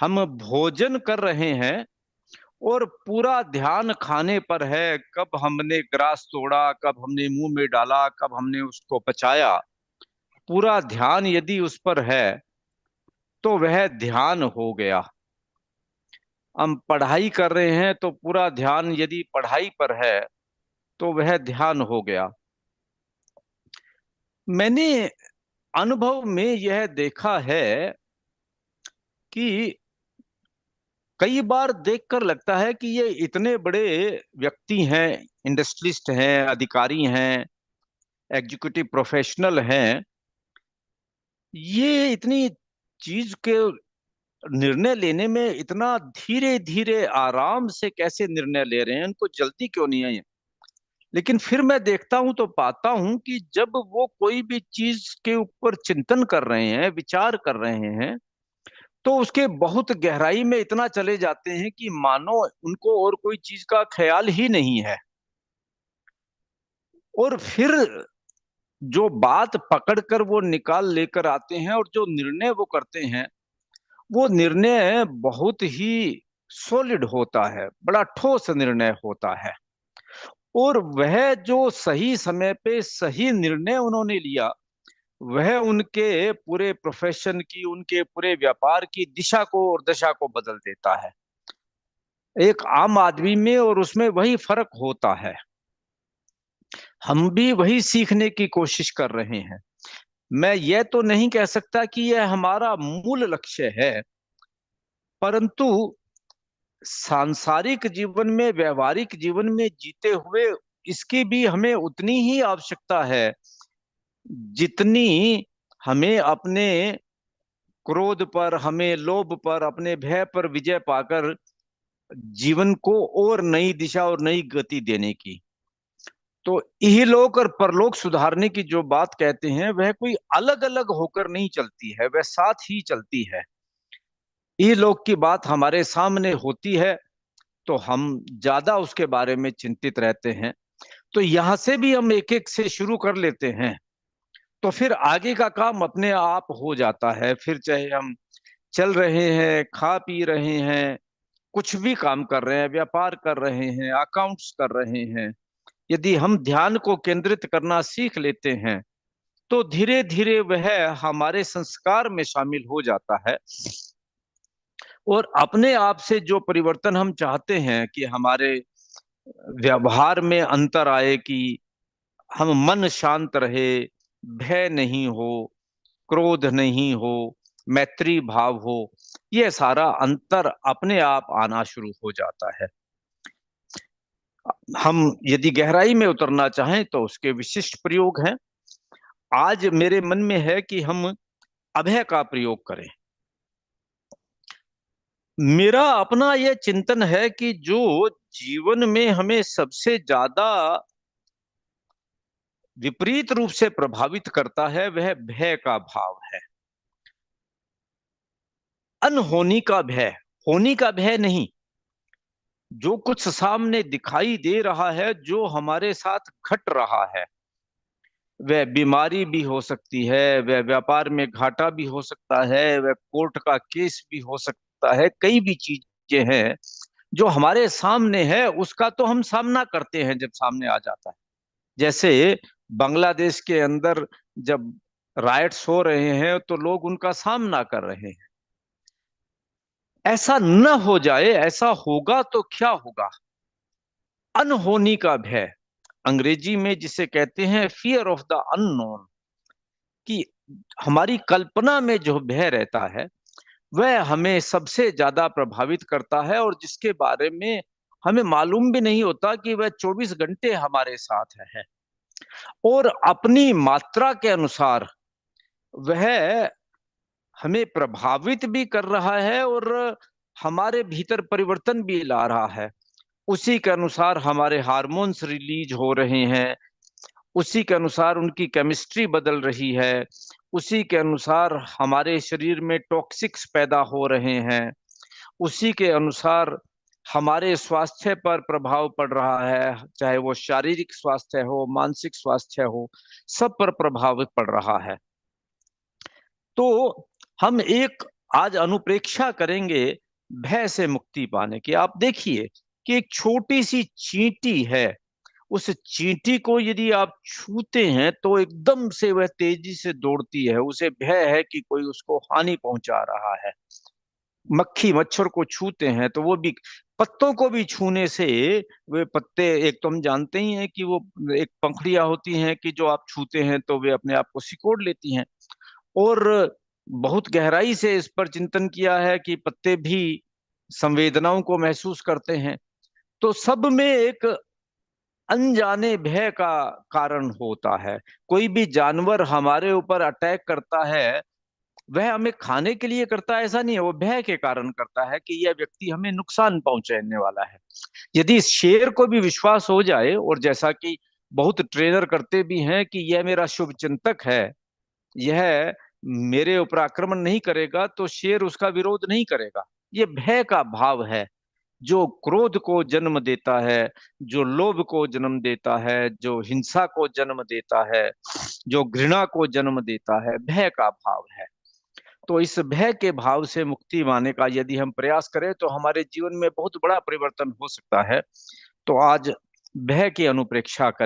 हम भोजन कर रहे हैं और पूरा ध्यान खाने पर है, कब हमने ग्रास तोड़ा, कब हमने मुंह में डाला, कब हमने उसको पचाया। पूरा ध्यान यदि उस पर है तो वह ध्यान हो गया। हम पढ़ाई कर रहे हैं तो पूरा ध्यान यदि पढ़ाई पर है तो वह ध्यान हो गया। मैंने अनुभव में यह देखा है कि कई बार देखकर लगता है कि ये इतने बड़े व्यक्ति हैं, इंडस्ट्रियलिस्ट हैं, अधिकारी हैं, एग्जीक्यूटिव प्रोफेशनल हैं, ये इतनी चीज के निर्णय लेने में इतना धीरे धीरे आराम से कैसे निर्णय ले रहे हैं, उनको जल्दी क्यों नहीं है। लेकिन फिर मैं देखता हूं तो पाता हूं कि जब वो कोई भी चीज के ऊपर चिंतन कर रहे हैं, विचार कर रहे हैं, तो उसके बहुत गहराई में इतना चले जाते हैं कि मानो उनको और कोई चीज का ख्याल ही नहीं है। और फिर जो बात पकड़कर वो निकाल लेकर आते हैं और जो निर्णय वो करते हैं, वो निर्णय बहुत ही सॉलिड होता है, बड़ा ठोस निर्णय होता है। और वह जो सही समय पे सही निर्णय उन्होंने लिया, वह उनके पूरे प्रोफेशन की, उनके पूरे व्यापार की दिशा को और दशा को बदल देता है। एक आम आदमी में और उसमें वही फर्क होता है। हम भी वही सीखने की कोशिश कर रहे हैं। मैं यह तो नहीं कह सकता कि यह हमारा मूल लक्ष्य है, परंतु सांसारिक जीवन में, व्यवहारिक जीवन में जीते हुए इसकी भी हमें उतनी ही आवश्यकता है जितनी हमें अपने क्रोध पर, हमें लोभ पर, अपने भय पर विजय पाकर जीवन को और नई दिशा और नई गति देने की। तो इहलोक और परलोक सुधारने की जो बात कहते हैं, वह कोई अलग अलग होकर नहीं चलती है, वह साथ ही चलती है। इहलोक की बात हमारे सामने होती है तो हम ज्यादा उसके बारे में चिंतित रहते हैं। तो यहां से भी हम एक एक से शुरू कर लेते हैं, तो फिर आगे का काम अपने आप हो जाता है। फिर चाहे हम चल रहे हैं, खा पी रहे हैं, कुछ भी काम कर रहे हैं, व्यापार कर रहे हैं, अकाउंट्स कर रहे हैं, यदि हम ध्यान को केंद्रित करना सीख लेते हैं तो धीरे धीरे वह हमारे संस्कार में शामिल हो जाता है। और अपने आप से जो परिवर्तन हम चाहते हैं कि हमारे व्यवहार में अंतर आए, कि हम मन शांत रहे, भय नहीं हो, क्रोध नहीं हो, मैत्री भाव हो, यह सारा अंतर अपने आप आना शुरू हो जाता है। हम यदि गहराई में उतरना चाहें तो उसके विशिष्ट प्रयोग हैं। आज मेरे मन में है कि हम अभय का प्रयोग करें। मेरा अपना यह चिंतन है कि जो जीवन में हमें सबसे ज्यादा विपरीत रूप से प्रभावित करता है, वह भय का भाव है। अनहोनी का भय, होनी का भय नहीं। जो कुछ सामने दिखाई दे रहा है, जो हमारे साथ घट रहा है, वह बीमारी भी हो सकती है, वह व्यापार में घाटा भी हो सकता है, वह कोर्ट का केस भी हो सकता है। कई भी चीजें हैं जो हमारे सामने है, उसका तो हम सामना करते हैं जब सामने आ जाता है। जैसे बांग्लादेश के अंदर जब राइट्स हो रहे हैं तो लोग उनका सामना कर रहे हैं। ऐसा न हो जाए, ऐसा होगा तो क्या होगा। अनहोनी का भय, अंग्रेजी में जिसे कहते हैं फियर ऑफ द अननोन, कि हमारी कल्पना में जो भय रहता है वह हमें सबसे ज्यादा प्रभावित करता है, और जिसके बारे में हमें मालूम भी नहीं होता कि वह 24 घंटे हमारे साथ है। और अपनी मात्रा के अनुसार वह हमें प्रभावित भी कर रहा है और हमारे भीतर परिवर्तन भी ला रहा है। उसी के अनुसार हमारे हार्मोन्स रिलीज हो रहे हैं, उसी के अनुसार उनकी केमिस्ट्री बदल रही है, उसी के अनुसार हमारे शरीर में टॉक्सिक्स पैदा हो रहे हैं, उसी के अनुसार हमारे स्वास्थ्य पर प्रभाव पड़ रहा है, चाहे वो शारीरिक स्वास्थ्य हो, मानसिक स्वास्थ्य हो, सब पर प्रभाव पड़ रहा है। तो हम एक आज अनुप्रेक्षा करेंगे भय से मुक्ति पाने की। आप देखिए कि एक छोटी सी चींटी है, उस चींटी को यदि आप छूते हैं तो एकदम से वह तेजी से दौड़ती है, उसे भय है कि कोई उसको हानि पहुंचा रहा है। मक्खी मच्छर को छूते हैं तो वो भी, पत्तों को भी छूने से, वे पत्ते, एक तो हम जानते ही हैं कि वो एक पंखुड़ियां होती हैं कि जो आप छूते हैं तो वे अपने आप को सिकोड़ लेती हैं। और बहुत गहराई से इस पर चिंतन किया है कि पत्ते भी संवेदनाओं को महसूस करते हैं। तो सब में एक अनजाने भय का कारण होता है। कोई भी जानवर हमारे ऊपर अटैक करता है, वह हमें खाने के लिए करता है ऐसा नहीं है, वो भय के कारण करता है कि यह व्यक्ति हमें नुकसान पहुंचाने वाला है। यदि इस शेर को भी विश्वास हो जाए, और जैसा कि बहुत ट्रेनर करते भी हैं कि यह मेरा शुभ चिंतक है, यह मेरे ऊपर आक्रमण नहीं करेगा, तो शेर उसका विरोध नहीं करेगा। ये भय का भाव है जो क्रोध को जन्म देता है, जो लोभ को जन्म देता है, जो हिंसा को जन्म देता है, जो घृणा को जन्म देता है, भय का भाव है। तो इस भय के भाव से मुक्ति पाने का यदि हम प्रयास करें तो हमारे जीवन में बहुत बड़ा परिवर्तन हो सकता है। तो आज भय की अनुप्रेक्षा करें।